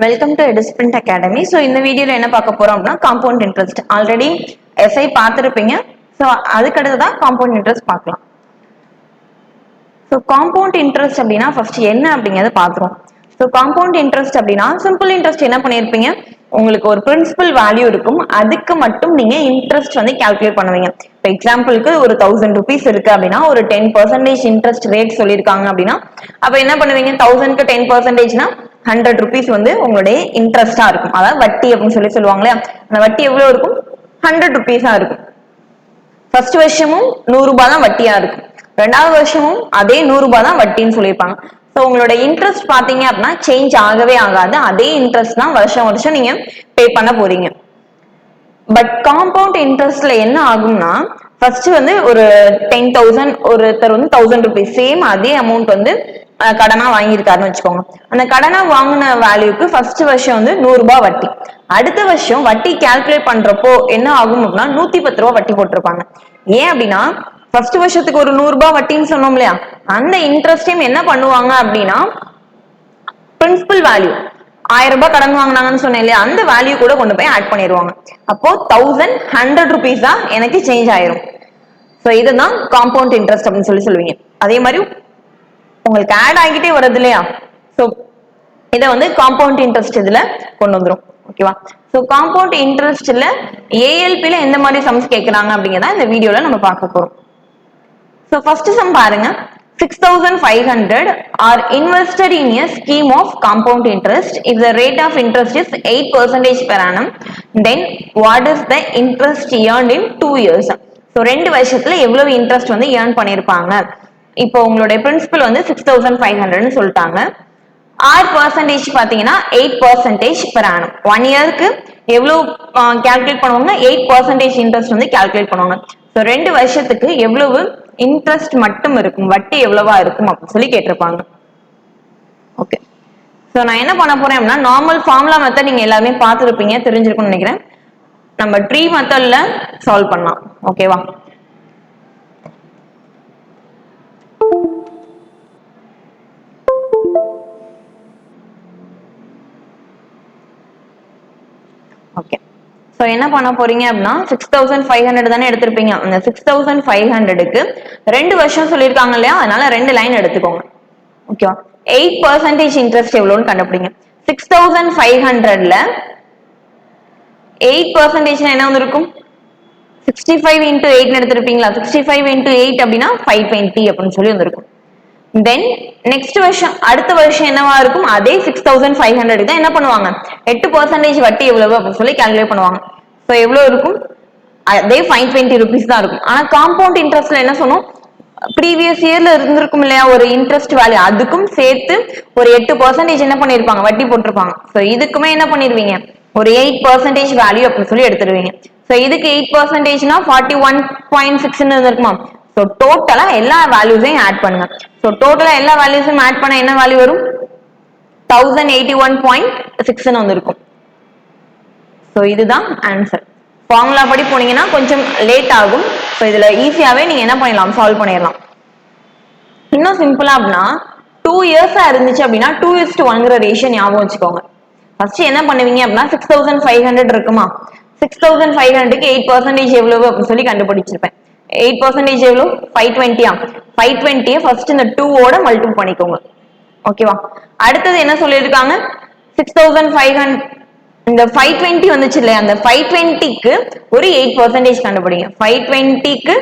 Welcome to Edusprint Academy. So இந்த வீடியோவில் என்ன பார்க்க போறோம் அப்படின்னா காம்பவுண்ட் இன்ட்ரெஸ்ட். ஆல்ரெடி எஸ்ஐ பார்த்துருப்பீங்க. ஸோ அதுக்கடுத்து தான் காம்பவுண்ட் இன்ட்ரெஸ்ட் பார்க்கலாம். ஸோ காம்பவுண்ட் இன்ட்ரெஸ்ட் அப்படின்னா ஃபர்ஸ்ட் என்ன அப்படிங்கிறத பார்த்துருவோம். ஸோ காம்பவுண்ட் இன்ட்ரெஸ்ட் அப்படின்னா சிம்பிள் இன்ட்ரெஸ்ட் என்ன பண்ணியிருப்பீங்க, உங்களுக்கு ஒரு பிரின்சிபல் வேல்யூ இருக்கும், அதுக்கு மட்டும் நீங்க இன்ட்ரெஸ்ட் வந்து கால்குலேட் பண்ணுவீங்க. இப்போ எக்ஸாம்பிளுக்கு ஒரு 1000 rupees இருக்கு அப்படின்னா ஒரு 10% இன்ட்ரெஸ்ட் ரேட் சொல்லியிருக்காங்க அப்படின்னா அப்ப என்ன பண்ணுவீங்க, 1000க்கு 10%னா 100 rupees வந்து உங்களுடைய இன்ட்ரெஸ்டா இருக்கும். அதாவது வட்டி அப்படின்னு சொல்லுவாங்களே, அந்த வட்டி எவ்வளவு இருக்கும், 100 rupees இருக்கும். ஃபர்ஸ்ட் வருஷமும் 100 ரூபாய் தான் வட்டியா இருக்கும், ரெண்டாவது வருஷமும் அதே 100 ரூபாய் தான் வட்டின்னு சொல்லியிருப்பாங்க. ஸோ உங்களோட இன்ட்ரெஸ்ட் பாத்தீங்க அப்படின்னா சேஞ்ச் ஆகவே ஆகாது, அதே இன்ட்ரெஸ்ட் தான் வருஷம் வருஷம் நீங்க பே பண்ண போறீங்க. பட் காம்பவுண்ட் இன்ட்ரெஸ்ட்ல என்ன ஆகும்னா ஃபர்ஸ்ட் வந்து ஒரு 10,000 ஒருத்தர் வந்து 1000 rupees சேம் அதே அமௌண்ட் வந்து கடனா வாங்கியிருக்காருன்னு வச்சுக்கோங்க. அந்த கடனா வாங்கின வேல்யூக்கு ஃபர்ஸ்ட் வருஷம் வந்து 100 ரூபாய் வட்டி, அடுத்த வருஷம் வட்டி கால்குலேட் பண்றப்போ என்ன ஆகும் அப்படின்னா 110 ரூபாய் வட்டி போட்டிருப்பாங்க. ஏன் அப்படின்னா ஃபர்ஸ்ட் வருஷத்துக்கு ஒரு 100 ரூபாய் வட்டின்னு சொன்னோம் இல்லையா, அந்த இன்ட்ரெஸ்டையும் என்ன பண்ணுவாங்க அப்படின்னா பிரின்சிபல் வேல்யூ 1000 ரூபாய் கடன் வாங்கினாங்கன்னு சொன்னேன் இல்லையா, அந்த வேல்யூ கூட கொண்டு போய் ஆட் பண்ணிடுவாங்க. அப்போ 1100 rupees தான் எனக்கு சேஞ்ச் ஆயிரும். ஸோ இதுதான் காம்பவுண்ட் இன்ட்ரெஸ்ட் அப்படின்னு சொல்லுவீங்க. அதே மாதிரி உங்களுக்கு ஆட் ஆகிட்டே வருது இல்லையா, ஸோ இதை வந்து காம்பவுண்ட் இன்ட்ரெஸ்ட் இதுல கொண்டு வந்துடும். ஓகேவா? ஸோ காம்பவுண்ட் இன்ட்ரெஸ்ட்ல ஏஎல்பில எந்த மாதிரி சம்ஸ் கேட்கறாங்க அப்படிங்கிறத இந்த வீடியோல நம்ம பார்க்க போறோம். ஸோ ஃபர்ஸ்ட் சம் பாருங்க. 6,500 are invested in a scheme of compound interest. If the rate of interest is 8% per annum, then what is the interest earned in 2 years? So 2 வருஷத்துல எவ்வளவு இன்ட்ரெஸ்ட் வந்து ஏர்ன் பண்ணிருப்பாங்க. இப்போ உங்களுடைய பிரின்சிபல் வந்து 6,500 சொல்லிட்டாங்க. R% பாத்தீங்கன்னா 8% per annum. 1 இயருக்கு எவ்வளவு கால்குலேட் பண்ணுவாங்க, 8% இன்ட்ரெஸ்ட் வந்து கால்குலேட் பண்ணுவாங்க. ஸோ 2 வருஷத்துக்கு எவ்வளவு இன்ட்ரெஸ்ட் மட்டும் இருக்கும், வட்டி எவ்வளவா இருக்கும் அப்படின்னு சொல்லி கேட்டிருப்பாங்க. ஓகே, ஸோ நான் என்ன பண்ண போறேன் அப்படின்னா நார்மல் ஃபார்முலா மெத்தட் நீங்க எல்லாருமே பார்த்துருப்பீங்க, தெரிஞ்சிருக்கும்னு நினைக்கிறேன். நம்ம ட்ரீ மெத்தட்ல சால்வ் பண்ணலாம். ஓகேவா? ஓகே, ஸோ என்ன பண்ண போறீங்க அப்படின்னா 6,500 தானே எடுத்திருப்பீங்க. அந்த 6,500க்கு 2 வருஷம் சொல்லியிருக்காங்க இல்லையா, அதனால 2 லைன் எடுத்துக்கோங்க. ஓகேவா? 8% இன்ட்ரெஸ்ட் எவ்வளோன்னு கண்டுபிடிங்க. 6,500ல 8% என்ன வந்திருக்கும், 65 into 8 எடுத்திருப்பீங்களா, 65 into 8 அப்படின்னா 520 அப்படின்னு சொல்லி வந்திருக்கும். தென் நெக்ஸ்ட் வருஷம் அடுத்த வருஷம் என்னவா இருக்கும், அதே 6,500 தான் என்ன பண்ணுவாங்க, 8% வட்டி எவ்வளவு அப்படின்னு சொல்லி கால்குலேட் பண்ணுவாங்க. ஸோ எவ்வளவு இருக்கும், அதே 520 rupees தான் இருக்கும். ஆனா காம்பவுண்ட் இன்ட்ரெஸ்ட்ல என்ன சொன்னோம், ப்ரீவியஸ் இயர்ல இருந்திருக்கும் இல்லையா ஒரு இன்ட்ரெஸ்ட் வேல்யூ, அதுக்கும் சேர்த்து ஒரு 8% என்ன பண்ணிருப்பாங்க, வட்டி போட்டிருப்பாங்க. ஸோ இதுக்குமே என்ன பண்ணிருவீங்க, ஒரு 8% வேல்யூ அப்படின்னு சொல்லி எடுத்துருவீங்க. ஸோ இதுக்கு 8%னா 41.6 இருக்குமா. ஸோ டோட்டலா எல்லா வேல்யூஸையும் ஆட் பண்ணுங்க. ஸோ டோட்டலா எல்லா வேல்யூஸும் ஆட் பண்ண என்ன வேல்யூ வரும், 1081.6 வந்திருக்கும். ஸோ இதுதான் ஆன்சர். ஃபார்முலா படி போனீங்கன்னா கொஞ்சம் லேட் ஆகும். ஸோ இதுல ஈஸியாவே நீங்க என்ன பண்ணிடலாம், சால்வ் பண்ணிடலாம். இன்னும் சிம்பிளா அப்படின்னா 2 இயர்ஸா இருந்துச்சு அப்படின்னா 2:1 ரேஷியோ ஞாபகம் வச்சுக்கோங்க. ஃபர்ஸ்ட் என்ன பண்ணுவீங்க அப்படின்னா 6,500 இருக்குமா, 6,500க்கு 8% எவ்வளவு அப்படின்னு சொல்லி கண்டுபிடிச்சிருப்பேன். 8% எவ்வளவு, 520. 520 ஃபர்ஸ்ட் இந்த 2 ஓட மல்டிபிள் பண்ணிக்கோங்க. ஓகேவா? அடுத்தது என்ன சொல்லியிருக்காங்க, 6,500 இந்த 520 வந்துச்சு இல்லையா, அந்த 520க்கு ஒரு 8% கண்டுபிடிங்க. 520க்கு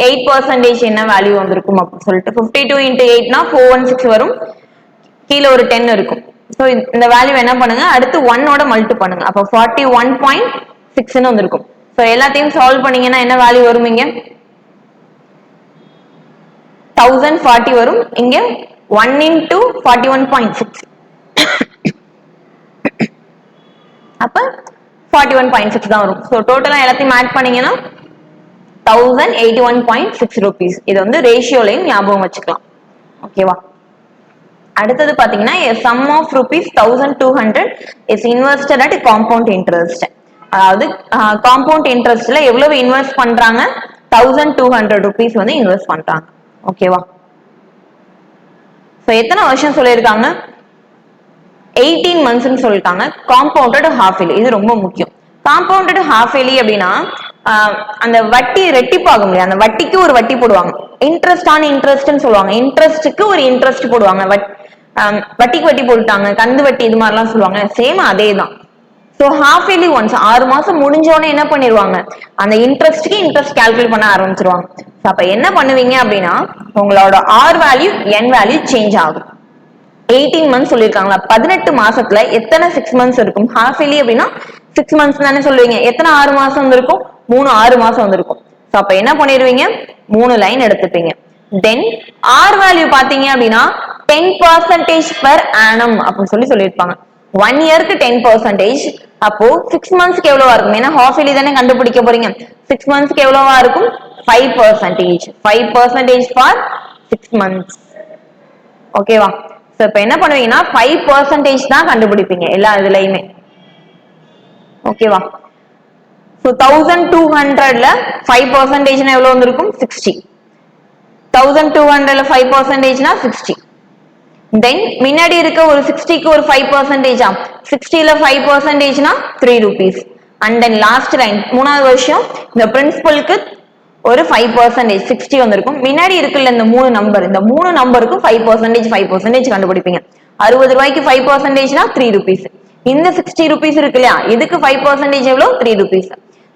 8% என்ன வேல்யூ வந்திருக்கும் அப்படின்னு சொல்லிட்டு 52 into 8னா 416 வரும், கீழே ஒரு 10 இருக்கும். ஸோ இந்த வேல்யூ என்ன பண்ணுங்க, அடுத்து 1ஓட மல்டிபிள் பண்ணுங்க. அப்போ 41.6 வந்திருக்கும். ஸோ எல்லாத்தையும் சால்வ் பண்ணீங்கன்னா என்ன வேல்யூ வரும், இங்க 1040 வரும். இங்க 1 into 41.6 அப்ப 41.6 தான் வரும். ஸோ டோட்டலா எல்லாத்தையும் ஆட் பண்ணீங்கன்னா 1081.6 rupees. இது வந்து ரேஷியோலையும் ஞாபகம் வச்சுக்கலாம். ஓகேவா? அடுத்தது பாத்தீங்கன்னா sum of rupees 1,200 is invested at compound interest. அதாவது காம்பவுண்ட் இன்ட்ரெஸ்ட்ல எவ்வளவு இன்வெஸ்ட் பண்றாங்க, 1,200 rupees வந்து இன்வெஸ்ட் பண்றாங்க. ஓகேவா? சோ எத்தனை வருஷம் சொல்லியிருக்காங்க, 18 months சொல்லிட்டாங்க. காம்பவுண்டட் ஹாஃப் இயர்லி, இது ரொம்ப முக்கியம். காம்பவுண்டட் ஹாஃப் இயர்லி அப்படின்னா அந்த வட்டி ரெட்டிப்பாகும் இல்லையா, அந்த வட்டிக்கு ஒரு வட்டி போடுவாங்க. இன்ட்ரெஸ்ட் ஆன் இன்ட்ரெஸ்ட்னு சொல்லுவாங்க. இன்ட்ரெஸ்ட்டுக்கு ஒரு இன்ட்ரெஸ்ட் போடுவாங்க. வட்டிக்கு வட்டி போட்டுட்டாங்க, கந்து வட்டி, இது மாதிரிலாம் சொல்லுவாங்க. சேம் அதே தான். ஸோ ஹாஃப் இயர்லி ஒன்ஸ் 6 மாசம் முடிஞ்சோடனே என்ன பண்ணிடுவாங்க, அந்த இன்ட்ரெஸ்ட்க்கு இன்ட்ரெஸ்ட் கால்குலேட் பண்ண ஆரம்பிச்சிருவாங்க. அப்ப என்ன பண்ணுவீங்க அப்படின்னா, உங்களோட ஆர் வேல்யூ என் வேல்யூ சேஞ்ச் ஆகும். 18 months சொல்லிருக்காங்களா, 18 மாசத்துல எத்தனை 6 months இருக்கும்? ஹாஃப் இயர்லி அப்படின்னா 6 months தானே சொல்லுவீங்க. எத்தனை 6 மாசம் வந்திருக்கும்? 3 6 மாசம் வந்திருக்கும். அப்ப என்ன பண்ணிடுவீங்க, 3 லைன் எடுத்துப்பீங்க. தென் ஆர் வேல்யூ பாத்தீங்க அப்படின்னா 10% per annum அப்படின்னு சொல்லியிருப்பாங்க. 1 இயருக்கு 10%. அப்போ 6 monthsக்கு எவ்வளவா இருக்கும்? ஏன்னா ஹாஃப் இயர்லி தானே கண்டுபிடிக்க போறீங்க. 6 monthsக்கு எவ்வளவா இருக்கும்? 5%. 5% for 6 months. ஓகேவா? இப்ப என்ன பண்ணுவீங்கன்னா 5% தான் கண்டுபிடிப்பீங்க எல்லா இதுலயுமே. ஓகேவா? 1200ல 5% எவ்வளவு வந்திருக்கும்? 60. 1200ல 5%னா 60. தென் முன்னாடி இருக்க ஒரு 60க்கு ஒரு 5%, 60ல 5%னா 3 rupees. And then last line மூணாவது வருஷம் இந்த பிரின்சிபலுக்கு ஒரு 5% 60 வந்திருக்கும். முன்னாடி இருக்குல்ல இந்த 3 நம்பர், இந்த 3 நம்பருக்கும் 5% கண்டுபிடிப்பீங்க. 60 ரூபாய்க்கு 5%னா 3 rupees. இந்த 60 rupees இருக்கு இல்லையா, இதுக்கு 5% எவ்வளவு? 3 rupees.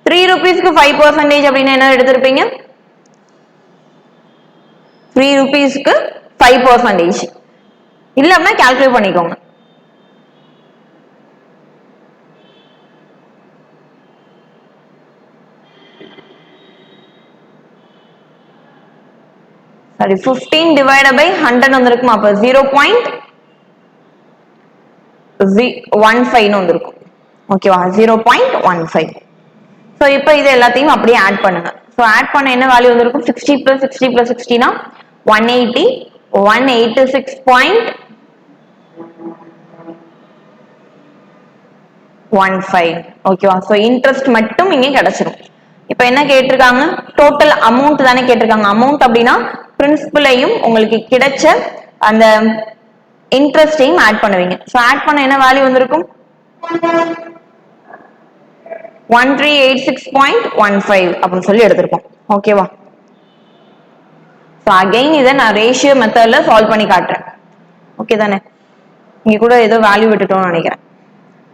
3 rupeesக்கு 5% அப்படின்னு என்ன எடுத்திருப்பீங்க? 3 rupeesக்கு 5%. இல்ல அப்படின்னா கால்குலேட் பண்ணிக்கோங்க. சரி, 15 divided by 100 வந்திருக்குமா, அப்ப 0.15 வந்திருக்கும். ஓகேவா? 0.15. சோ இப்போ இது எல்லாத்தையும் அப்படியே ஆட் பண்ணுங்க. சோ ஆட் பண்ண என்ன வேல்யூ வந்திருக்கும்? 60 plus 60 plus 60 னா 180. 186.15. ஓகேவா? சோ இன்ட்ரெஸ்ட் மட்டும் இங்க கிடைச்சிரும். இப்போ என்ன கேட்டிருக்காங்க? டோட்டல் அமௌண்ட் தானே கேட்டிருக்காங்க. அமௌண்ட் அப்படின்னா பிரின்சிபலையும் உங்களுக்கு கிடைச்ச அந்த இன்ட்ரெஸ்டையும் ஆட் பண்ணுவீங்க. சோ ஆட் பண்ண என்ன வேல்யூ வந்திருக்கும்? 1386.15 அப்படின்னு சொல்லி எடுத்திருப்போம். ஓகேவா? சோ அகைன் இதை நான் ரேஷியோ மெத்தட்ல சால்வ் பண்ணி காட்டுறேன். ஓகே தானே? இங்க கூட ஏதோ வேல்யூ விட்டுட்டோம்னு நினைக்கிறேன்.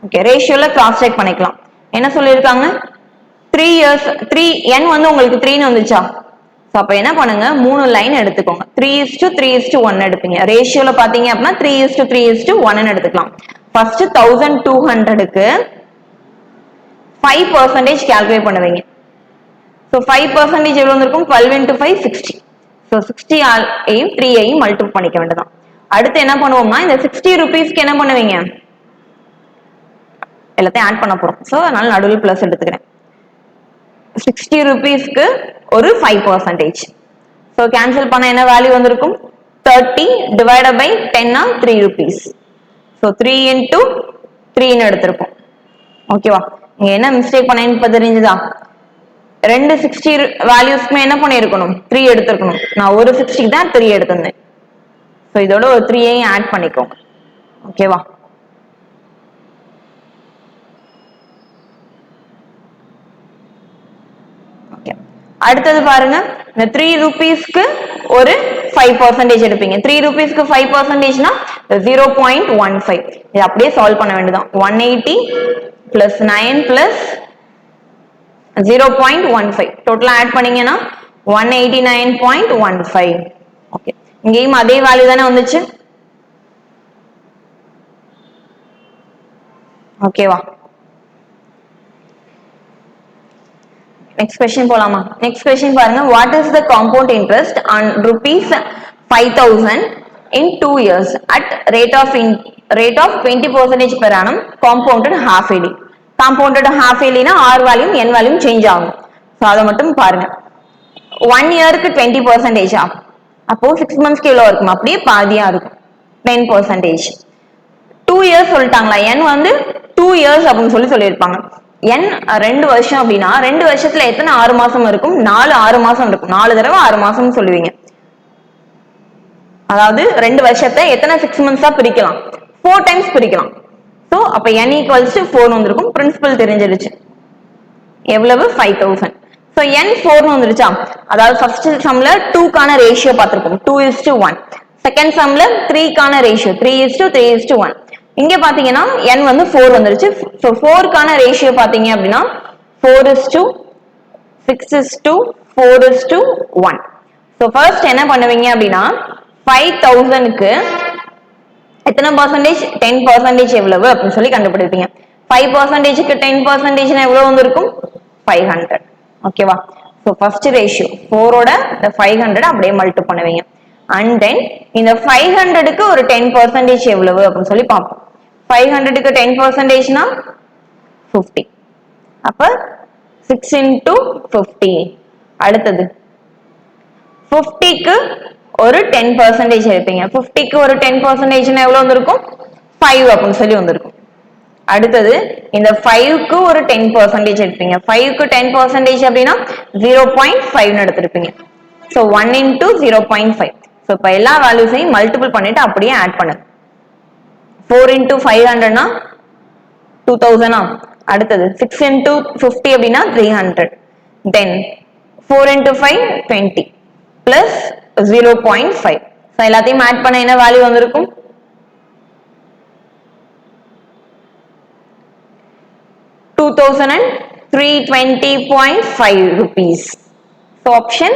ஓகே, ரேஷியோல கிராஸ் செக் பண்ணிக்கலாம். என்ன சொல்லிருக்காங்க? 3 years 3 n வந்து உங்களுக்கு 3ன்னு வந்துச்சா? சோ அப்ப என்ன பண்ணுங்க, 3 லைன் எடுத்துக்கோங்க. 3:3:1 எடுப்பீங்க. ரேஷியோல பாத்தீங்க அப்படின்னா 3:3:1 எடுத்துக்கலாம். ஃபர்ஸ்ட் 1200க்கு 5% கால்குலேட் பண்ணுவீங்க. சோ 5% எவ்வளவு வந்திருக்கும்? 12 into 5 60. சோ 60 ஐயும் 3 ஐயும் மல்டிபிள் பண்ணிக்க வேண்டியதான். அடுத்து என்ன பண்ணுவோம்னா, இந்த 60 rupeesக்கு என்ன பண்ணுவீங்க? எல்லாத்தையும் ஆட் பண்ண போறோம். சோ அதனால நடுவில் பிளஸ் எடுத்துக்கிறேன். 60 rupeesக்கு ஒரு 5%. சோ கேன்சல் பண்ண என்ன வேல்யூ வந்திருக்கும்? 30 divided by 10 னா 3 rupees. சோ 3 into 3 ன்னு எடுத்திருப்போம். ஓகேவா? இங்க என்ன மிஸ்டேக் பண்ணேன்னு இப்ப தெரிஞ்சுதா? ரெண்டு 60 வேல்யூஸ்க்குமே என்ன பண்ணிருக்கணும்? 3 எடுத்திருக்கணும். நான் ஒரு 60 தான் 3 எடுத்திருந்தேன். சோ இதோட ஒரு 3 ஐயும் ஆட் பண்ணிக்கோங்க. ஓகேவா? அடுத்தது பாருங்க, இந்த 3 rupeesக்கு ஒரு 5% எடுப்பீங்க. 3 rupeesக்கு 5%னா 0.15. இது அப்படியே சால்வ் பண்ண வேண்டியதான். 180 plus 9 plus 0.15 டோட்டலா ஆட் பண்ணீங்கன்னா 189.15. ஓகே, இங்கேயும் அதே வேல்யூ தானே வந்துச்சு. ஓகேவா? நெக்ஸ்ட் क्वेश्चन போலாமா? நெக்ஸ்ட் क्वेश्चन பாருங்க, what is the compound interest on ₹5000 in 2 years at rate of 20% per annum compounded half yearly. compounded half yearly னா r value n value change ஆகும். சோ அத மட்டும் பாருங்க. 1 இயருக்கு 20%, அப்போ 6 monthsக்கு எவ்வளவு இருக்கும்? அப்படியே பாதியா இருக்கும், 10%. 2 years சொல்லிட்டாங்களா, n வந்து 2 years அப்படின்னு சொல்லியிருப்பாங்க. n 2 வருஷம் அப்படின்னா 2 வருஷத்துல எத்தனை 6 மாசம் இருக்கும்? 4 6 மாசம் இருக்கும். 4 தடவை 6 மாசம் சொல்லுவீங்க. அதாவது 2 வருஷத்தை எத்தனை 6 months பிரிக்கலாம்? 4 டைம்ஸ் பிரிக்கலாம். சோ அப்ப n equals to 4 வந்திருக்கும். பிரின்சிபல் தெரிஞ்சிருச்சு. எவ்வளவு 5000. சோ n 4 வந்துருச்சா, அதாவது ஃபர்ஸ்ட் சம்ல 2 கான ரேஷியோ பார்த்திருப்போம், 2:1. செகண்ட் சம்ல 3 கான ரேஷியோ 3:3:1. இங்க பாத்தீங்கன்னா n வந்து 4 வந்துருச்சு. சோ 4 கான ரேஷியோ பாத்தீங்க அப்படின்னா 4:6:4:1. சோ ஃபர்ஸ்ட் என்ன பண்ணுவீங்க அப்படின்னா 5000க்கு எத்தனை பர்சன்டேஜ், 10% எவ்வளவு அப்படின்னு சொல்லி கண்டுபிடிப்பீங்க. 5%க்கு 10% எவ்வளவு வந்திருக்கும், 500. ஓகேவா? சோ ஃபர்ஸ்ட் ரேஷியோ 4 ஓட இந்த 500 அப்படியே மல்டிப்ளை பண்ணுவீங்க. அண்ட் தென் இந்த 500க்கு ஒரு 10% எவ்வளவு அப்படின்னு சொல்லி பார்ப்போம். 500க்கு 10%னா 50. அப்ப 6 into 50. அடுத்தது 50க்கு ஒரு 10% எடுப்பீங்க. 50க்கு ஒரு 10% எவ்வளவு வந்திருக்கும், 5 அப்படின்னு சொல்லி வந்திருக்கும். அடுத்தது இந்த 5க்கு ஒரு 10% எடுப்பீங்க. 5க்கு 10% அப்படின்னா 0.5 எடுத்திருப்பீங்க. So 1 into 0.5. சோ இப்ப எல்லா வேல்யூஸையும் மல்டிபிள் பண்ணிட்டு அப்படியே ஆட் பண்ணுங்க. 4 into 500னா 2000. அடுத்தது 6 into 50 அப்படின்னா 300. தென் 4 into 5 20 plus 0.5. சோ எல்லாத்தையும் ஆட் பண்ண என்ன வேல்யூ வந்திருக்கும், 2320.5 rupees. So option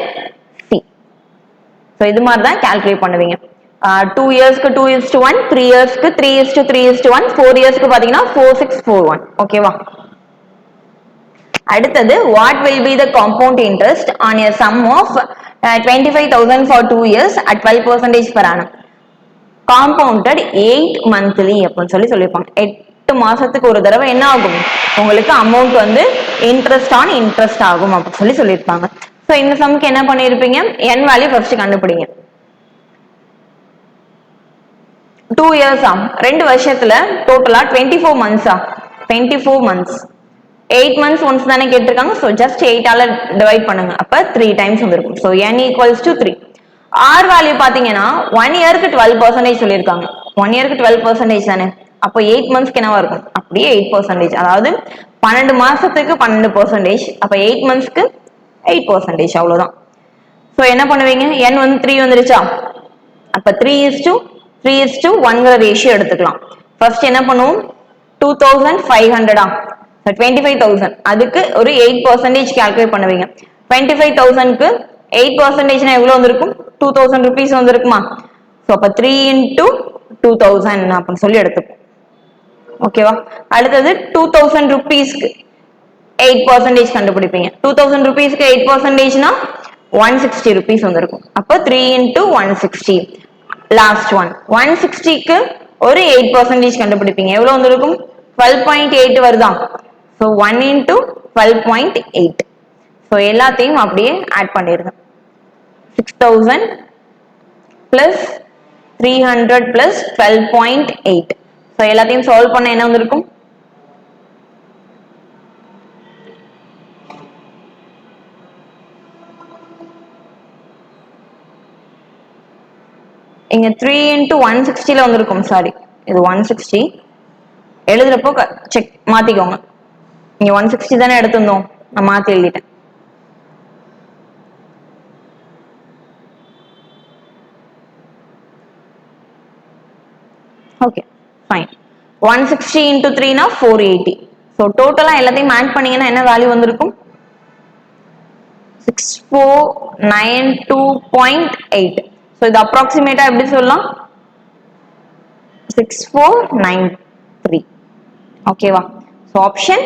C. So இது மாதிரி தான் கால்குலேட் பண்ணுவீங்க. 2 இயர்ஸ்க்கு 2:1, 3 இயர்ஸ்க்கு 3:3:1, 4 இயர்ஸ்க்கு பாத்தீங்கன்னா 4:6:4:1. ஓகேவா? அடுத்தது what will be the compound interest on a sum of 25,000 for 2 years at 12% per annum, compounded 8 monthly அப்படின்னு சொல்லியிருப்பாங்க. 8 மாசத்துக்கு ஒரு தடவை என்ன ஆகும், உங்களுக்கு அமௌண்ட் வந்து இன்ட்ரெஸ்ட் ஆன் இன்ட்ரெஸ்ட் ஆகும் அப்படின்னு சொல்லியிருப்பாங்க. சோ இந்த சம்க்கு என்ன பண்ணிருப்பீங்க, n வேல்யூ ஃபர்ஸ்ட் கண்டுபிடிங்க. 2 இயர்ஸா, 2 வருஷத்துல டோட்டலா 24 மந்த்ஸா, 24 மந்த்ஸ் 8 months ஒன்ஸ் தானே கேட்டிருக்காங்க. சோ ஜஸ்ட் 8 ஆல டிவைட் பண்ணுங்க. அப்ப 3 டைம்ஸ் வந்திருக்கும். So n equals to 3. r value பாத்தீங்கன்னா 1 இயருக்கு 12% சொல்லியிருக்காங்க. 1 இயருக்கு 12% தானே, அப்போ 8 மந்த்ஸ்க்கு என்னவா இருக்கும், அப்படியே 8%. அதாவது 12 மாசத்துக்கு 12%. அப்ப 8 மந்த்ஸ்க்கு 8%. அவ்வளவுதான். சோ என்ன பண்ணுவீங்க, n வந்து 3 வந்துருச்சா, அப்ப 3:1 ரேஷியோ எடுத்துக்கலாம். ஃபர்ஸ்ட் என்ன பண்ணுவோம், 2500 25,000 அதுக்கு ஒரு 8% கால்குலேட் பண்ணுவீங்க. 25,000க்கு 8% எவ்வளவு வந்திருக்கும், 2000 rupees வந்திருக்குமா. சோ அப்ப 3 into 2000 அப்படின்னு சொல்லி எடுத்துப்போம். ஓகேவா? அடுத்தது 2000 rupeesக்கு 8% கண்டுபிடிப்பீங்க. 2000 rupeesக்கு 8%னா 160 rupees வந்திருக்கும். அப்ப 3 into 160. லாஸ்ட் ஒன் 160க்கு ஒரு 8% கண்டுபிடிப்பீங்க. எவ்வளவு வந்திருக்கும், 12.8 வருதா. So 1 into 12.8. சோ எல்லாத்தையும் அப்படியே ஆட் பண்ணிருங்க. 6000 plus 300 plus 12.8. சோ எல்லாத்தையும் சால்வ் பண்ண என்ன வந்திருக்கும், இங்க 3 into 160ல வந்திருக்கும். சாரி, இது 160 எழுதுறப்போ செக் மாத்திக்கோங்க. இங்க 160 தானே எடுத்திருந்தோம், நான் மாத்தி எழுதிட்டேன். Okay fine. 160 into 3 னா 480. சோ டோட்டலா எல்லாத்தையும் ஆட் பண்ணீங்கன்னா என்ன வேல்யூ வந்திருக்கும், 6492.8. சோ இது அப்ராக்சிமேட்டா எப்படி சொல்லலாம், 6493. ஓகேவா? சோ ஆப்ஷன்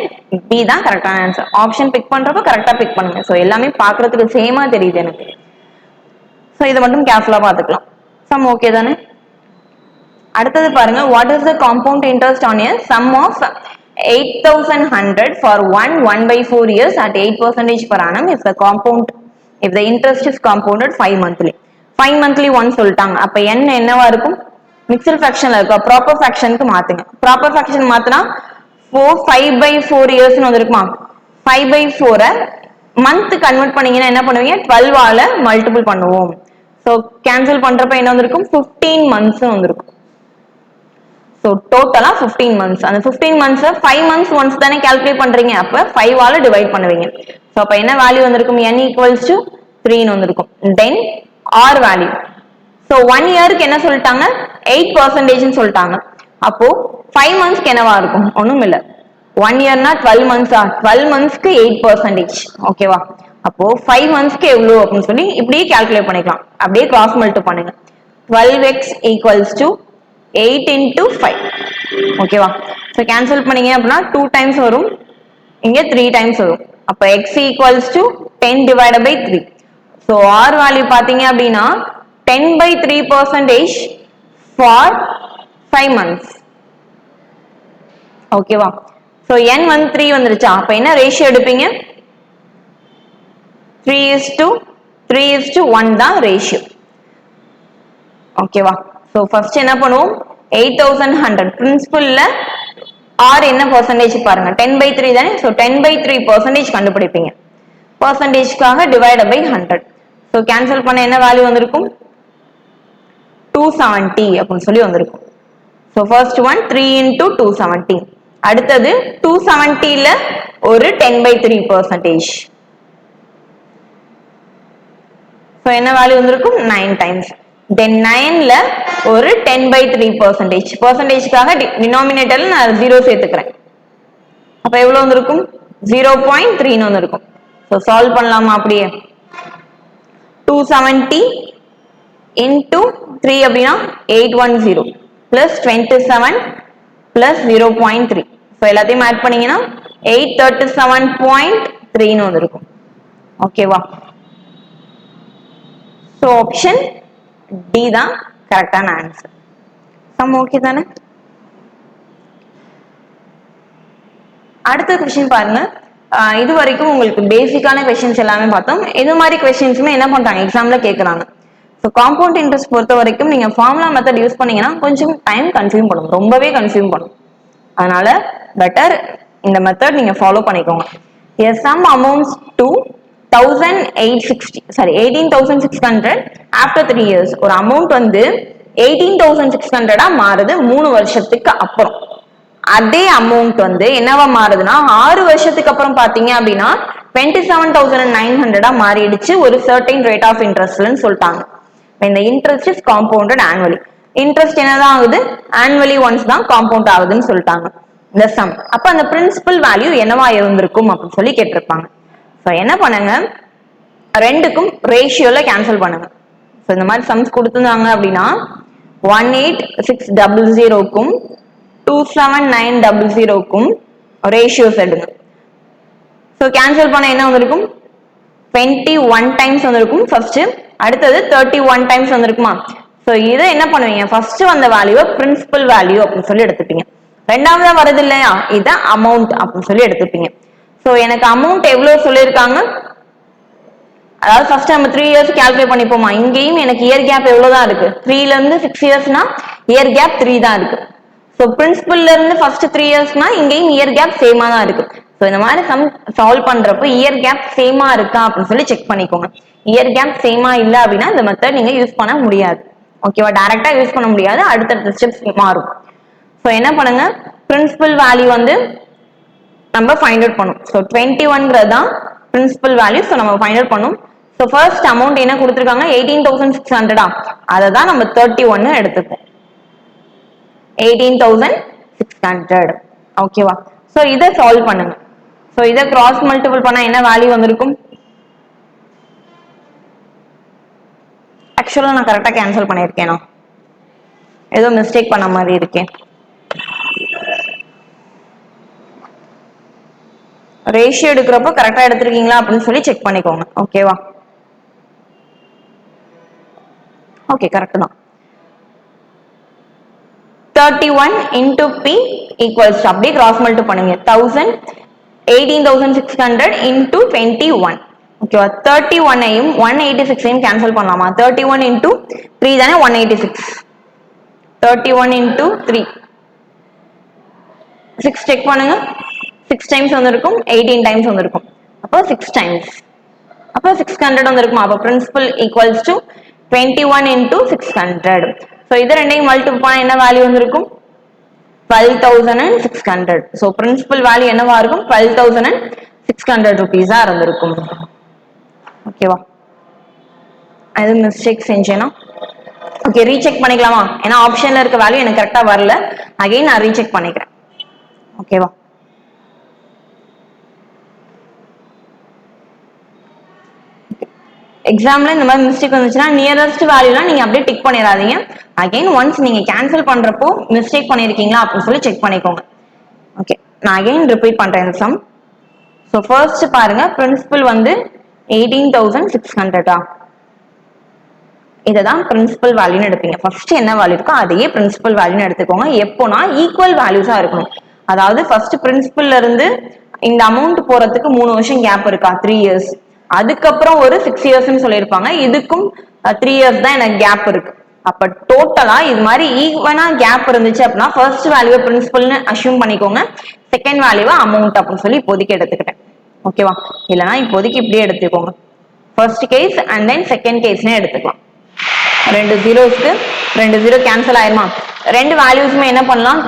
பி தான் கரெக்டான ஆன்சர். ஆப்ஷன் பிக் பண்றப்ப கரெக்டா பிக் பண்ணுங்க. சோ எல்லாமே பாக்குறதுக்கு சேமா தெரியுது எனக்கு. சோ இதை மட்டும் கேர்ஃபுல்லா பாத்துக்கலாம். சம் ஓகே தானே. அடுத்தது பாருங்க, what is the compound interest on a sum of 8100 for 1/4 years at 8% per annum if the interest is compounded 5 monthly. 5 monthly once சொல்லிட்டாங்க. அப்ப n என்னவா இருக்கும், மிக்ஸ்ட் ஃபிராக்ஷன்ல இருக்கு. ப்ராப்பர் ஃபிராக்ஷனுக்கு மாத்துங்க. ப்ராப்பர் ஃபிராக்ஷன் மாத்தினா 5/4 years வந்திருக்குமா. 5/4 மந்த் கன்வெர்ட் பண்ணீங்கன்னா என்ன பண்ணுவீங்க, 12 ஆல மல்டிபிள் பண்ணுவோம். சோ கேன்சல் பண்றப்ப என்ன வந்திருக்கும், 15 months வந்திருக்கும். ஸோ டோட்டலா 15 months. அந்த 15 months 5 months ஒன்ஸ் தானே கால்குலேட் பண்றீங்க, அப்ப 5 ஆல டிவைட் பண்ணுவீங்க. ஸோ அப்ப என்ன வேல்யூ வந்திருக்கும், n ஈக்குவல்ஸ் டு 3 வந்திருக்கும். தென் ஆர் வேல்யூ, ஸோ 1 இயருக்கு என்ன சொல்லிட்டாங்க, 8% சொல்லிட்டாங்க. அப்போ 5 monthsக்கு என்னவா இருக்கும், ஒண்ணும் இல்ல, 1 இயர்னா 12 months, 12 monthsக்கு 8%. ஓகேவா, அப்போ 5 monthsக்கு எவ்வளவு அப்படின்னு சொல்லி இப்படியே கால்குலேட் பண்ணிக்கலாம். அப்படியே கிராஸ் மல்டிப்ளை பண்ணுங்க. 12x equals to 8 into 5. ஓகேவா, ஸோ கேன்சல் பண்ணீங்க அப்படின்னா 2 times வரும், இங்க 3 times வரும். அப்ப x equals to 10 divided by 3. So r value பாத்தீங்க அப்படின்னா 10/3% for 5 months. ஓகேவா, ஸோ n வந்து 3 வந்துருச்சா, அப்ப என்ன ரேஷியோ எடுப்பீங்க, 3:1 தான் ரேஷியோ. ஓகேவா, ஸோ ஃபர்ஸ்ட் என்ன பண்ணுவோம், 8100 பிரின்சிபல்ல ஆர் என்ன பர்சன்டேஜ் பாருங்க, 10/3 தானே, ஸோ 10/3% கண்டுபிடிப்பீங்க. பர்சன்டேஜ்க்காக டிவைட் பை 100. ஸோ கேன்சல் பண்ண என்ன வேல்யூ வந்திருக்கும், 270 அப்படின்னு சொல்லி வந்திருக்கும். So first one 3 into 270. அடுத்தது 270ல ஒரு 10/3%. ஸோ என்ன வேல்யூ வந்திருக்கும், 9 times. தென் 9ல ஒரு 10/3%. பர்சன்டேஜ்க்காக டினாமினேட்டர்ல நான் 0 சேர்த்துக்கிறேன். அப்ப எவ்வளவு வந்திருக்கும், 0.3 வந்திருக்கும். ஸோ சால்வ் பண்ணலாமா, அப்படியே 270 into 3 அப்படின்னா 810 plus 27 plus 0.3. ஸோ எல்லாத்தையும் ஆட் பண்ணீங்கன்னா 837.3 வந்திருக்கும். ஓகேவா, ஸோ ஆப்ஷன் டி தான் கரெக்டான ஆன்சர். சம் ஓகே தானே. அடுத்த கொஸ்டின் பாருங்க. இது வரைக்கும் உங்களுக்கு பேசிக்கான கொஸ்டின்ஸ் எல்லாமே பார்த்தோம். இது மாதிரி கொஸ்டின்ஸுமே என்ன பண்றாங்க, எக்ஸாம்ல கேட்கறாங்க. ஸோ காம்பவுண்ட் இன்ட்ரெஸ்ட் பொறுத்த வரைக்கும் நீங்க ஃபார்முலா மெத்தட் யூஸ் பண்ணீங்கன்னா கொஞ்சம் டைம் கன்சியூம் பண்ணும், ரொம்பவே கன்சியூம் பண்ணும். அதனால பெட்டர் இந்த மெத்தட் நீங்க ஃபாலோ பண்ணிக்கோங்க. A sum amounts to 18,600 after 3 years. ஒரு அமௌண்ட் வந்து 18,600 மாறுது 3 வருஷத்துக்கு அப்புறம். அதே அமௌண்ட் வந்து என்னவா மாறுதுன்னா 6 வருஷத்துக்கு அப்புறம் பாத்தீங்க அப்படின்னா 27,900 மாறிடுச்சு ஒரு சர்டைன் ரேட் ஆஃப் இன்ட்ரெஸ்ட்னு சொல்லிட்டாங்க. இந்த interest is compounded annually. Interest என்னதான் ஆகுது, ஆனுவலி ஒன்ஸ் தான் காம்பவுண்ட் ஆகுதுன்னு சொல்லிட்டாங்க. இந்த சம் அப்ப அந்த பிரின்சிபல் வேல்யூ என்னவா இருந்திருக்கும் அப்படின்னு சொல்லி கேட்டிருப்பாங்க. ஸோ என்ன பண்ணுங்க, ரெண்டுக்கும் ரேஷியோல கேன்சல் பண்ணுங்க. ஸோ இந்த மாதிரி சம்ஸ் கொடுத்துருந்தாங்க அப்படின்னா 18600க்கும் 27900க்கும் ரேஷியோஸ் எடுங்க. ஸோ கேன்சல் பண்ண என்ன வந்திருக்கும், 21 டைம்ஸ் வந்திருக்கும் ஃபர்ஸ்ட், அடுத்தது 31 டைம்ஸ் வந்திருக்குமா. ஸோ இதை என்ன பண்ணுவீங்க, ஃபர்ஸ்ட் வந்த வேல்யூவை பிரின்சிபல் வேல்யூ அப்படின்னு சொல்லி எடுத்துப்பீங்க. ரெண்டாவதா வருது இல்லையா, இதை அமௌண்ட் அப்படின்னு சொல்லி எடுத்துப்பீங்க. ஸோ எனக்கு அமௌண்ட் எவ்வளவு சொல்லியிருக்காங்க, அதாவது ஃபர்ஸ்ட் நம்ம 3 இயர்ஸ் கால்குலேட் பண்ணிப்போமா. இங்கேயும் எனக்கு இயர் கேப் எவ்வளவுதான் இருக்கு, 3ல இருந்து 6 இயர்ஸ்னா இயர் கேப் 3 தான் இருக்கு. ஸோ பிரின்சிபல்ல இருந்து ஃபர்ஸ்ட் 3 இயர்ஸ்னா இங்கேயும் இயர் கேப் சேமா தான் இருக்கு. ஸோ இந்த மாதிரி சம் சால்வ் பண்றப்போ இயர் கேப் சேமா இருக்கா அப்படின்னு சொல்லி செக் பண்ணிக்கோங்க. இயர் கேப் சேமா இல்ல அப்படின்னா இந்த மெத்தட் நீங்க யூஸ் பண்ண முடியாது. ஓகேவா, டைரக்டா யூஸ் பண்ண முடியாது, அடுத்தடுத்த ஸ்டெப்ஸ் மாறும். ஸோ என்ன பண்ணுங்க, பிரின்சிபல் வேல்யூ வந்து நம்ம ஃபைண்ட் அவுட் பண்ணும். ஸோ 21ங்கிறது தான் பிரின்சிபல் வேல்யூ. ஸோ நம்ம ஃபைண்ட் அவுட் பண்ணும். ஸோ ஃபர்ஸ்ட் அமௌண்ட் என்ன கொடுத்துருக்காங்க, 18,600. அதை தான் நம்ம 31 எடுத்துப்போம், 18,600. ஓகேவா, ஸோ இதை சால்வ் பண்ணுங்க. ஸோ இதை கிராஸ் மல்டிபிள் பண்ணா என்ன வேல்யூ வந்திருக்கும், ஆக்சுவலா நான் கரெக்டா கேன்சல் பண்ணியிருக்கேனா, ஏதோ மிஸ்டேக் பண்ண மாதிரி இருக்கேன். ரேஷியோ எடுக்கிறப்போ கரெக்டா எடுத்திருக்கீங்களா அப்படின்னு சொல்லி செக் பண்ணிக்கோங்க. ஓகேவா, ஓகே கரெக்ட் தான். 31 into P equals to அப்படியே கிராஸ் மல்டிபிள் பண்ணுங்க. 18,600 into 21. ஓகேவா, 31ஐயும் 186ஐயும் கேன்சல் பண்ணலாமா. 31 into 3 தானே 186. 31 into 3 6 செக் பண்ணுங்க. 6 டைம்ஸ் வந்திருக்கும், 18 டைம்ஸ் வந்திருக்கும். அப்போ 6 டைம்ஸ், அப்போ 600 வந்திருக்கும். அப்போ principal equals to 21 into 600. So இது ரெண்டையும் மல்டிபிள் பண்ணா என்ன வேல்யூ வந்திருக்கும், 12,600. So principal value என்னவா இருக்கும்? 12,600 rupees இருந்திருக்கும். ஓகேவா? அது மிஸ்டேக் செஞ்சேனா ஓகே ரீசெக் பண்ணிக்கலாமா? ஏன்னா ஆப்ஷன்ல இருக்க வேல்யூ எனக்கு கரெக்டா வரல. அகைன் நான் ரீசெக் பண்ணிக்கிறேன். ஓகேவா? எக்ஸாம்ல இந்த மாதிரி மிஸ்டேக் வந்துச்சுன்னா நியரஸ்ட் வேல்யூலாம் நீங்க அப்படியே டிக் பண்ணிடாதீங்க. அகைன் ஒன்ஸ் நீங்க கேன்சல் பண்றப்போ மிஸ்டேக் பண்ணிருக்கீங்களா அப்படின்னு சொல்லி செக் பண்ணிக்கோங்க. ஓகே நான் அகைன் ரிப்பீட் பண்றேன் இந்த சம். ஸோ ஃபர்ஸ்ட் பாருங்க பிரின்சிபல் வந்து 18,600. இதுதான் பிரின்சிபல் வேல்யூன்னு எடுப்பீங்க. ஃபர்ஸ்ட் என்ன வேல்யூ இருக்கோ அதையே பிரின்சிபல் வேல்யூன்னு எடுத்துக்கோங்க. எப்போனா ஈக்குவல் வேல்யூஸா இருக்கணும். அதாவது ஃபர்ஸ்ட் பிரின்சிபல்ல இருந்து இந்த அமௌண்ட் போறதுக்கு 3 வருஷம் கேப் இருக்கா, 3 இயர்ஸ். அதுக்கப்புறம் ஒரு 6 இயர்ஸ்ன்னு சொல்லியிருப்பாங்க. இதுக்கும் 3 இயர்ஸ் தான் எனக்கு கேப் இருக்கு. அப்ப டோட்டலா இது மாதிரி ஈவனா கேப் இருந்துச்சு அப்படின்னா ஃபர்ஸ்ட் வேல்யூ பிரின்சிபல்னு அஷ்யூம் பண்ணிக்கோங்க. செகண்ட் வேல்யூவா அமௌண்ட் அப்படின்னு சொல்லி இப்போதைக்கு எடுத்துக்கிட்டேன். ஓகேவா? இல்லைன்னா இப்போதைக்கு இப்படியே எடுத்துக்கோங்க. First case and then second கேஸ்னே எடுத்துக்கலாம். ரெண்டு ஜீரோஸ்க்கு 2 ஜீரோ கேன்சல் ஆயிருமா? ரெண்டு வேல்யூஸ்மே என்ன பண்ணலாம்?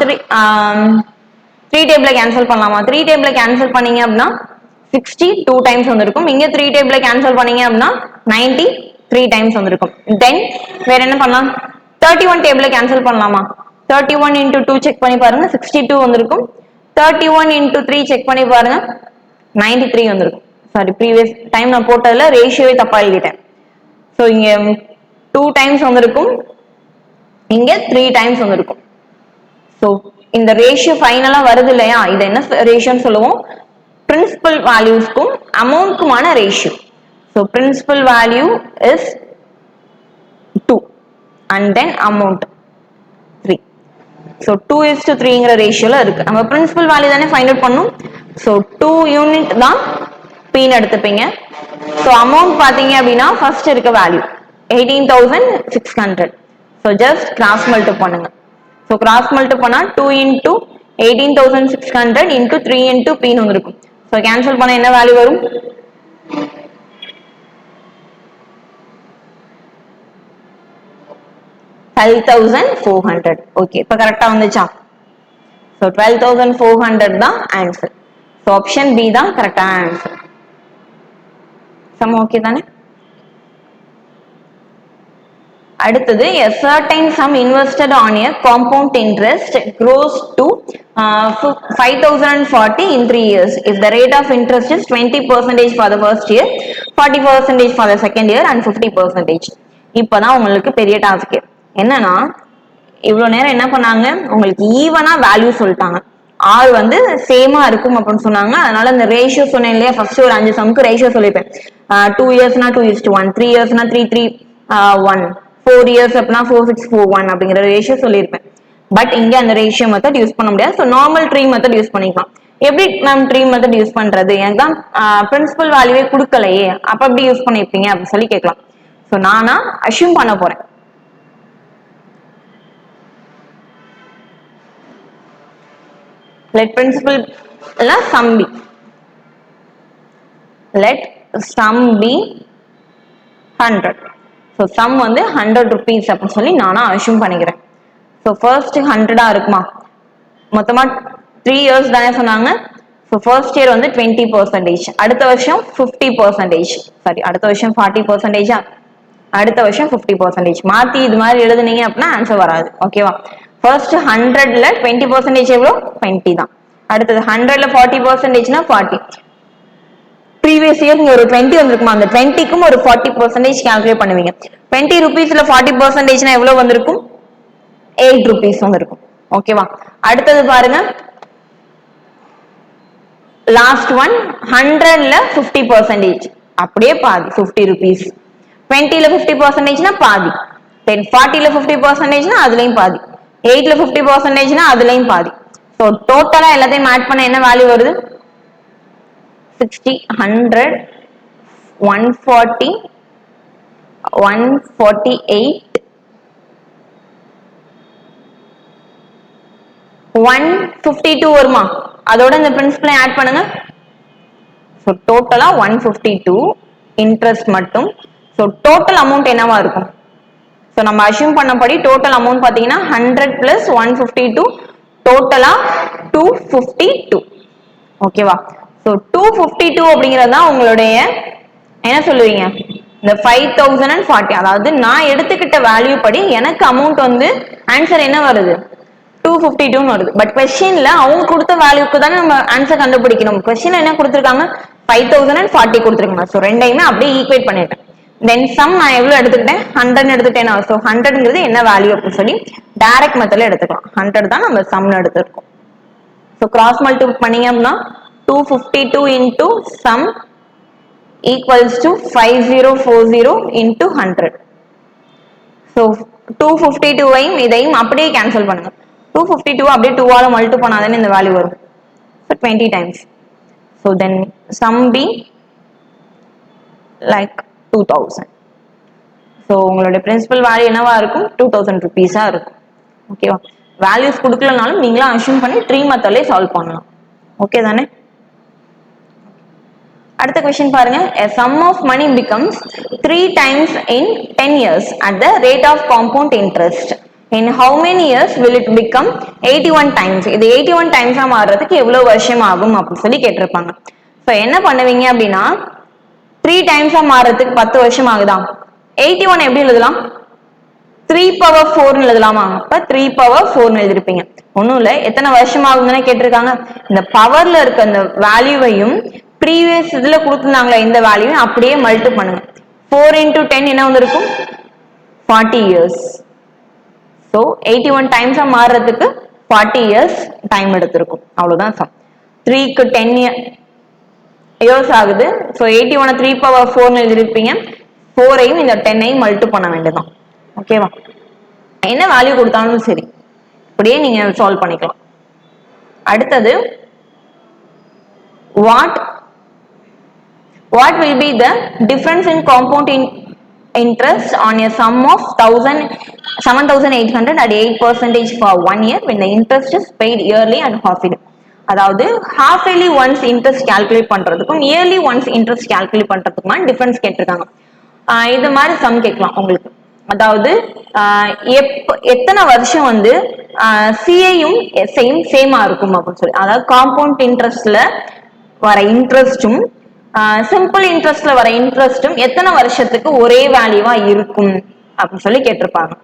3 டேபிள கேன்சல் பண்ணலாமா? 3 டேபிள கேன்சல் பண்ணீங்க அப்படின்னா 60 2 டைம்ஸ் வந்திருக்கும். இங்க 3 டேபிள கேன்சல் பண்ணீங்க அப்படின்னா 90 3 டைம்ஸ் வந்திருக்கும். தென் வேற என்ன பண்ணலாம்? 31 டேபிள கேன்சல் பண்ணலாமா? 31 into 2 செக் பண்ணி பாருங்க 62 வந்திருக்கும். 31 into 3 செக் பண்ணி பாருங்க 93 வந்திருக்கும். சாரி ப்ரீவியஸ் டைம் நான் போட்டதுல ரேஷியோவே தப்பா எழுதிட்டேன். ஸோ இங்க 2 டைம்ஸ் வந்திருக்கும், இங்க 3 டைம்ஸ் வந்திருக்கும். ஸோ இந்த ரேஷியோ ஃபைனலா வருது இல்லையா? இது என்ன ரேஷியோன்னு சொல்லுவோம்? பிரின்சிபல் வேல்யூஸ்க்கும் அமௌண்ட்க்குமான ratio. So principal value is 2 and then amount 3. So 2:3ங்கிற ரேஷியோல இருக்கு. நம்ம பிரின்சிபல் வேல்யூ தானே ஃபைண்ட் அவுட் பண்ணும். ஸோ 2 யூனிட் தான் பீன் எடுத்துப்பீங்க. ஸோ அமௌண்ட் பாத்தீங்க அப்படின்னா ஃபர்ஸ்ட் இருக்க value 18,600. So just cross multiply பண்ணுங்க. ஸோ கிராஸ் மல்டிப்ளை பண்ணா 2 into 18,600 into 3 into பீன் இருக்கும். ஸோ கேன்சல் பண்ண என்ன வேல்யூ வரும்? 12,400. ஓகே இப்ப கரெக்டா வந்துச்சா? ஸோ 12,400 தான் ஆன்சர். ஸோ ஆப்ஷன் பி தான் கரெக்டான ஆன்சர். சம் ஓகே தானே? அடுத்தது a certain sum invested on a compound interest grows to 5,040 in 3 years if the rate of interest is 20% for the first year, 40% for the second year and 50%. இப்பதான் உங்களுக்கு பெரிய task. என்னன்னா இவ்வளவு நேரம் என்ன பண்ணாங்க, உங்களுக்கு ஈவனா வேல்யூ சொல்லிட்டாங்க. ஆர் வந்து சேமா இருக்கும் அப்படின்னு சொன்னாங்க. அதனால இந்த ரேஷியோ சொன்னேன் இல்லையா, ஃபர்ஸ்ட் ஒரு 5 சம்க்கு ரேஷியோ சொல்லிப்பேன். 2 இயர்ஸ்னா 2:1, 3 இயர்ஸ்னா 3:3:1, 4 இயர்ஸ் அப்படின்னா 4:6:4:1 அப்படிங்கிற ரேஷியோ சொல்லியிருப்பேன். பட் இங்க அந்த ரேஷியோ மெத்தட் யூஸ் பண்ண முடியாது. So normal tree method use பண்ணிக்கலாம். எப்படி மேம் ட்ரீ மெத்தட் யூஸ் பண்றது? எனக்கு தான் பிரின்சிபல் வேல்யூவே கொடுக்கலையே, அப்ப எப்படி யூஸ் பண்ணிருப்பீங்க அப்படின்னு சொல்லி கேட்கலாம். ஸோ நானா அஷ்யூம் பண்ண போறேன். Let principal sum be. Let sum be 100. So sum வந்து 100 rupees அப்படின்னு சொல்லி நானா அஷ்யூம் பண்ணிக்கிறேன். So first 100 இருக்குமா? மொத்தமா 3 years தானே சொன்னாங்க. So first year வந்து 20%, அடுத்த வருஷம் 50%, சாரி அடுத்த வருஷம் 40%, அடுத்த வருஷம் 50%. மாத்தி இது மாதிரி எழுதுனீங்க அப்படின்னா ஆன்சர் வராது. ஓகேவா? ஃபர்ஸ்ட் 100ல 20% எவ்வளோ? 20 தான். அடுத்தது 100ல 40%னா 40. ப்ரீவியஸ் இயர் நீங்க ஒரு 20 வந்திருக்குமா, அந்த 20க்கும் ஒரு 40% கால்குலேட் பண்ணுவீங்க. 20 rupeesல 40%னா எவ்வளவு வந்திருக்கும்? 8 rupees வந்திருக்கும். ஓகேவா? அடுத்தது பாருங்க, லாஸ்ட் ஒன் 100ல 50%, அப்படியே பாதி 50 rupees. 20ல 50%னா பாதி. தென் 40ல 50%னா அதுலயும் பாதி. 8ல 50%னா அதுலயும் பாதி. ஸோ டோட்டலா எல்லாத்தையும் ஆட் பண்ண என்ன வேல்யூ வருது? 60, 100, 140, 148, 152 வருமா? அதோட இந்த பிரின்சிபலை ஆட் பண்ணுங்க. ஸோ டோட்டலா 152 இன்ட்ரெஸ்ட் மட்டும். ஸோ டோட்டல் அமௌண்ட் என்னவா இருக்கும்? ஸோ நம்ம அஷ்யூம் பண்ணபடி டோட்டல் அமௌண்ட் பார்த்தீங்கன்னா 100 plus 152 டோட்டலா 252. ஓகேவா? ஸோ 252 அப்படிங்கிறது தான் உங்களுடைய என்ன சொல்லுவீங்க, இந்த 5040. அதாவது நான் எடுத்துக்கிட்ட வேல்யூ படி எனக்கு அமௌண்ட் வந்து ஆன்சர் என்ன வருது, 252 வருது. பட் கொஸ்டின்ல அவங்க கொடுத்த வேல்யூக்கு தானே நம்ம ஆன்சர் கண்டுபிடிக்கணும். கொஸ்டின்ல என்ன கொடுத்துருக்காங்க, 5040 கொடுத்துருக்காங்க. ஸோ ரெண்டையுமே அப்படியே ஈக்குவேட் பண்ணிட்டேன். தென் சம் நான் எவ்வளவு எடுத்துக்கிட்டேன், 100 எடுத்துட்டேன். ஸோ 100ங்கிறது என்ன வேல்யூ அப்படின்னு சொல்லி டைரக்ட் மெத்தட்ல எடுத்துக்கலாம். 100 தான் நம்ம சம்னு எடுத்துருக்கோம். ஸோ கிராஸ் மல்டிபிள் பண்ணீங்க அப்படின்னா 252 into sum equals to 5040 into 100. So 252 ஐயும் இதையும் அப்படியே கேன்சல் பண்ணுங்க. 252 அப்படியே 2 ஆல மல்டிபிள் பண்ணாதானே இந்த வேல்யூ வரும். So 20 times. So then sum be like 2000. So உங்களுடைய பிரின்சிபல் வேல்யூ என்னவா இருக்கும், 2000 rupees இருக்கும். ஓகேவா? வேல்யூஸ் கொடுக்கலனாலும் நீங்களா அஷ்யூம் பண்ணி ட்ரீ மெத்தட்லயே சால்வ் பண்ணலாம். ஓகே தானே? அடுத்த क्वेश्चन பாருங்க. A sum of money becomes 3 times in 10 years at the rate of compound interest. In how many years will it become 81 times? இது 81 times ஆ மாறதுக்கு எவ்வளவு வருஷம் ஆகும் அப்படி சொல்லி கேட்டிருப்பாங்க. சோ என்ன பண்ணுவீங்க அப்படின்னா 3 times ஆ மாறதுக்கு 10 வருஷம் ஆகுதா, 81 எப்படி எழுதலாம், 3 power 4 எழுதலாமா? அப்ப 3 power 4 எழுதிருப்பீங்க. ஒண்ணும் இல்ல, எத்தனை வருஷம் ஆகுதுன்னு கேட்டிருக்காங்க. இந்த பவர்ல இருக்க அந்த வேல்யூவையும் ப்ரீவியஸ் இதுல கொடுத்துருந்தாங்களே இந்த வேல்யூவையும் அப்படியே மல்டிபிள் பண்ணுங்க. 4 into 10 என்ன வந்திருக்கும், 40 years. ஸோ 81 times ஆ மாறுறதுக்கு 40 years டைம் எடுத்திருக்கும். அவ்வளவுதான் சம். 3க்கு 10 years ஆகுது. ஸோ 81 3 power 4 எழுதிருப்பீங்க. 4ஐயும் இந்த 10ஐயும் மல்டிபிள் பண்ண வேண்டியதான். ஓகேவா? என்ன வேல்யூ கொடுத்தாலும் சரி அப்படியே நீங்க சால்வ் பண்ணிக்கலாம். அடுத்தது what will be the difference in compound interest on a sum of 7800 at 8% for 1 year when the interest is paid yearly and half yearly. அதாவது half yearly once interest calculate பண்றதுக்கும் yearly once interest calculate பண்றதுக்குமா difference கேட்டிருக்காங்க. இது மாதிரி some கேட்கலாம் உங்களுக்கு. அதாவது எத்தனை வருஷம் வந்து சிஐயும் எஸ்ஐயும் சேமா இருக்கும் அப்படின்னு சொல்லி, அதாவது காம்பவுண்ட் இன்ட்ரெஸ்ட்ல வர இன்ட்ரெஸ்டும் சிம்பிள் இன்ட்ரெஸ்ட்ல வர இன்ட்ரெஸ்டும் எத்தனை வருஷத்துக்கு ஒரே வேல்யூவா இருக்கும் அப்படின்னு சொல்லி கேட்டிருப்பாங்க.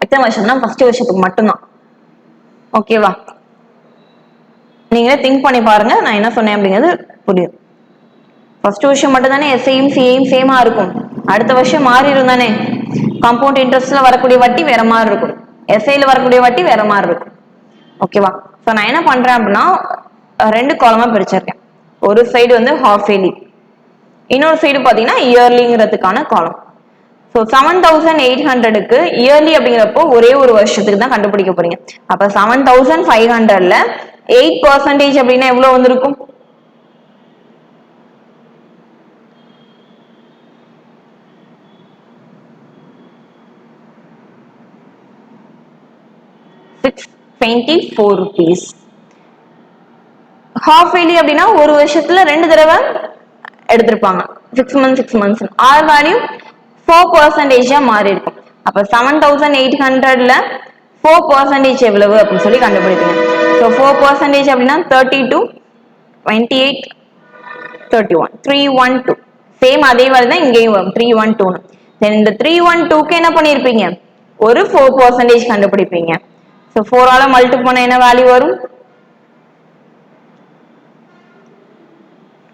எத்தனை வருஷம்னா ஃபர்ஸ்ட் வருஷத்துக்கு மட்டும்தான். ஓகேவா? நீங்களே திங்க் பண்ணி பாருங்க, நான் என்ன சொன்னேன் அப்படிங்கிறது புரியும். ஃபர்ஸ்ட் வருஷம் மட்டும் தானே எஸ்ஐயும் சிஐயும் சேமா இருக்கும். அடுத்த வருஷம் மாறிடும் தானே. காம்பவுண்ட் இன்ட்ரெஸ்ட்ல வரக்கூடிய வட்டி வேற மாதிரி இருக்கும், எஸ்ஐல வரக்கூடிய வட்டி வேற மாதிரி இருக்கும். ஓகேவா? ஸோ நான் என்ன பண்றேன் அப்படின்னா 2 காலமா பிரிச்சிருக்கேன். ஒரு சைடு வந்து ஹாஃப் இயர்லி, இன்னொரு சைடு பாத்தீங்கன்னா இயர்லிங்கிறதுக்கான காலம். ஸோ 7800க்கு இயர்லி அப்படிங்கிறப்போ ஒரே ஒரு வருஷத்துக்கு தான் கண்டுபிடிக்க போறீங்க. அப்ப 7500ல 8% அப்படின்னா எவ்வளவு வந்திருக்கும், 624 rupees. ஹாஃப் இயர்லி அப்படின்னா ஒரு வருஷத்துல 2 தடவை எடுத்திருப்பாங்க, 6 months. ஆர் வேல்யூ 4% மாறி இருக்கும். அப்ப 7800ல 4% எவ்வளவு அப்படின்னு சொல்லி கண்டுபிடிப்பீங்க. ஸோ 4% அப்படின்னா 32, 28, 31, 312. சேம் அதே மாதிரி தான் இங்கேயும் வரும் 312. தென் இந்த 312க்கு என்ன பண்ணிருப்பீங்க, ஒரு 4% கண்டுபிடிப்பீங்க. ஸோ 4 ஆல மல்டிபிள் பண்ண என்ன வேல்யூ வரும்,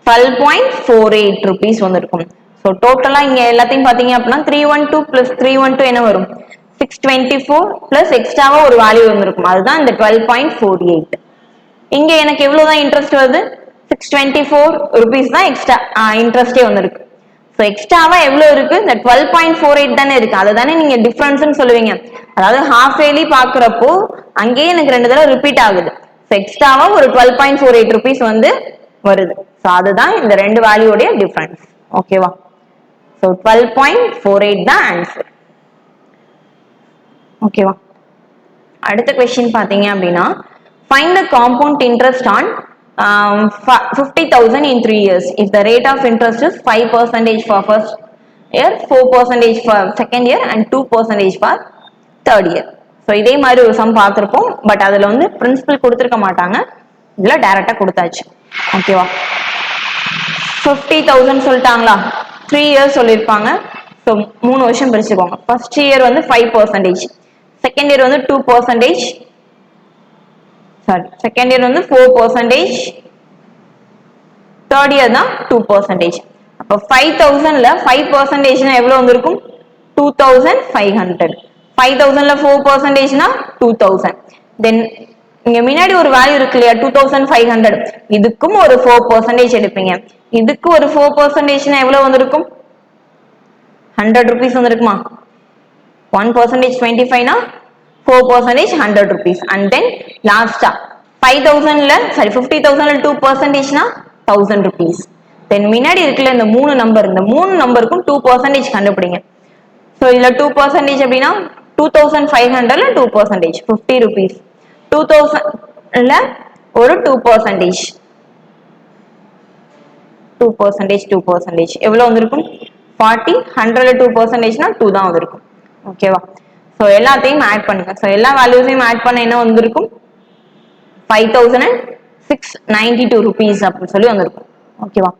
12.48 rupees வந்திருக்கும். ஸோ டோட்டலா இங்க எல்லாத்தையும் பாத்தீங்க அப்படின்னா 312 plus 312 என்ன வரும், 624 plus எக்ஸ்ட்ராவா ஒரு வேல்யூ வந்திருக்கும், அதுதான் இந்த 12.48. இங்க எனக்கு எவ்வளவுதான் இன்ட்ரெஸ்ட் வருது, 624 rupees தான் எக்ஸ்ட்ரா இன்ட்ரெஸ்டே வந்திருக்கு. ஸோ எக்ஸ்ட்ராவா எவ்வளவு இருக்கு, இந்த 12.48 தானே இருக்கு, அதை தானே நீங்க டிஃபரன்ஸ்னு சொல்லுவீங்க. அதாவது ஹாஃப் இயர்லி பாக்குறப்போ அங்கேயே எனக்கு 2 தடவை ரிப்பீட் ஆகுது. ஸோ எக்ஸ்ட்ராவா ஒரு 12.48 rupees வந்து வருது. ஸோ அதுதான் இந்த 2 வேல்யூடைய டிஃபரன்ஸ். ஓகேவா? ஸோ 12.48 தான் ஆன்சர். ஓகேவா? அடுத்த கொஸ்டின் பாத்தீங்க அப்படின்னா find the compound interest on 50,000 in 3 years if the rate of interest is 5% for first year, 4% for second year and 2% for third year. So இதே மாதிரி ஒரு சம் பார்த்துருப்போம், பட் அதுல வந்து பிரின்சிபல் கொடுத்துருக்க மாட்டாங்க, இதுல டைரக்டா கொடுத்தாச்சு. ஓகேவா? 50,000 சொல்லிட்டாங்களா, 3 இயர்ஸ் சொல்லியிருப்பாங்க. ஸோ 3 வருஷம் பிரிச்சுக்கோங்க. ஃபர்ஸ்ட் இயர் வந்து 5%, செகண்ட் இயர் வந்து 2%, சாரி செகண்ட் இயர் வந்து 4%, தேர்ட் இயர் தான் 2%. அப்போ 5,000ல 5% எவ்வளவு வந்திருக்கும்? 2,500. 5,000ல 4%னா 2,000. தென் இங்க முன்னாடி ஒரு வேல்யூ இருக்கு இல்லையா, 2,500. இதுக்கும் ஒரு 4% எடுப்பீங்க. இதுக்கு ஒரு 4%னா எவ்வளவு வந்திருக்கும்? 100 rupees வந்திருக்குமா? 1% 25னா 4% 100 rupees. And then last 5,000ல சாரி 50,000ல 2%னா 1,000 rupees. தென் முன்னாடி இருக்குல்ல இந்த 3 நம்பர், இந்த 3 நம்பருக்கும் 2% கண்டுபிடிங்க. ஸோ இதுல 2% அப்படின்னா 2,500ல 2% 50 rupees. 2,000ல ஒரு 2%, 2% எவ்வளவு வந்திருக்கும்? 40. 100ல 2%னா 2 தான் வந்திருக்கும். ஓகேவா? ஸோ எல்லாத்தையும் ஆட் பண்ணுங்க. ஸோ எல்லா வேல்யூஸையும் ஆட் பண்ண என்ன வந்திருக்கும்? 5,692 rupees அப்படின்னு சொல்லி வந்திருக்கும். ஓகேவா?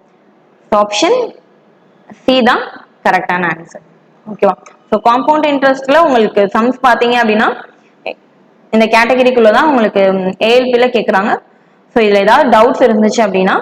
ஆப்ஷன் சி தான் கரெக்டான ஆன்சர். ஓகேவா? ஸோ காம்பவுண்ட் இன்ட்ரெஸ்ட்ல உங்களுக்கு சம்ஸ் பாத்தீங்க அப்படின்னா இந்த கேட்டகரிக்குள்ள தான் உங்களுக்கு ஏஎல்பில கேட்குறாங்க. ஸோ இதுல ஏதாவது டவுட்ஸ் இருந்துச்சு அப்படின்னா